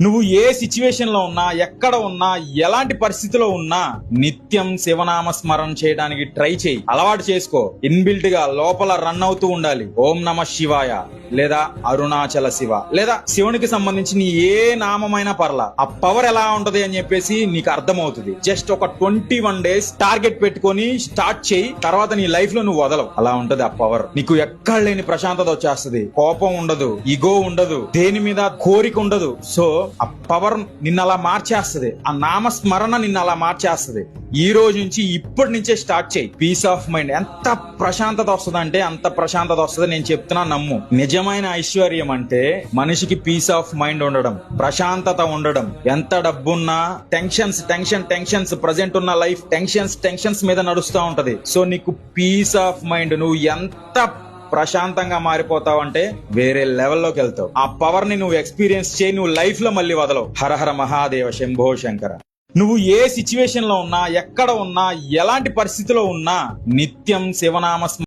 నువ్వు ఏ సిచ్యువేషన్ లో ఉన్నా, ఎక్కడ ఉన్నా, ఎలాంటి పరిస్థితిలో ఉన్నా నిత్యం శివనామ స్మరణ చేయడానికి ట్రై చేయి. అలవాటు చేసుకో. ఇన్బిల్ట్ గా లోపల రన్ అవుతూ ఉండాలి. ఓం నమ శివాయ లేదా అరుణాచల శివ లేదా శివునికి సంబంధించిన ఏ నామమైనా పర్లా. ఆ పవర్ ఎలా ఉంటది అని చెప్పేసి నీకు అర్థమవుతుంది. జస్ట్ ఒక 21 days టార్గెట్ పెట్టుకొని స్టార్ట్ చేయి. తర్వాత నీ లైఫ్ లో నువ్వు వదలవు. అలా ఉంటది ఆ పవర్. నీకు ఎక్కడ లేని ప్రశాంతత వచ్చేస్తది. కోపం ఉండదు, ఇగో ఉండదు, దేని మీద కోరిక ఉండదు. సో ఆ పవర్ నిన్న అలా మార్చేస్తది. ఆ నామస్మరణ నిన్న అలా మార్చేస్తది. ఈ రోజు నుంచి ఇప్పటి నుంచే స్టార్ట్ చేయి. పీస్ ఆఫ్ మైండ్ ఎంత ప్రశాంతత వస్తుంది అంటే అంత ప్రశాంతత వస్తుంది. నేను చెప్తున్నా, నమ్ము. నిజమైన ఐశ్వర్యం అంటే మనిషికి పీస్ ఆఫ్ మైండ్ ఉండడం, ప్రశాంతత ఉండడం. ఎంత డబ్బున్నా టెన్షన్స్ ప్రజెంట్ ఉన్న లైఫ్ టెన్షన్స్ మీద నడుస్తూ ఉంటది. సో నీకు పీస్ ఆఫ్ మైండ్, నువ్వు ఎంత ప్రశాంతంగా మారిపోతావు అంటే వేరే లెవెల్లోకి వెళ్తావు. ఆ పవర్ ని నువ్వు ఎక్స్పీరియన్స్ చేయి. నువ్వు లైఫ్ లో మళ్ళీ వదలవు. హరహర మహాదేవ శంభో శంకర. నువ్వు ఏ సిచ్యువేషన్ లో ఉన్నా, ఎక్కడ ఉన్నా, ఎలాంటి పరిస్థితిలో ఉన్నా నిత్యం శివనామ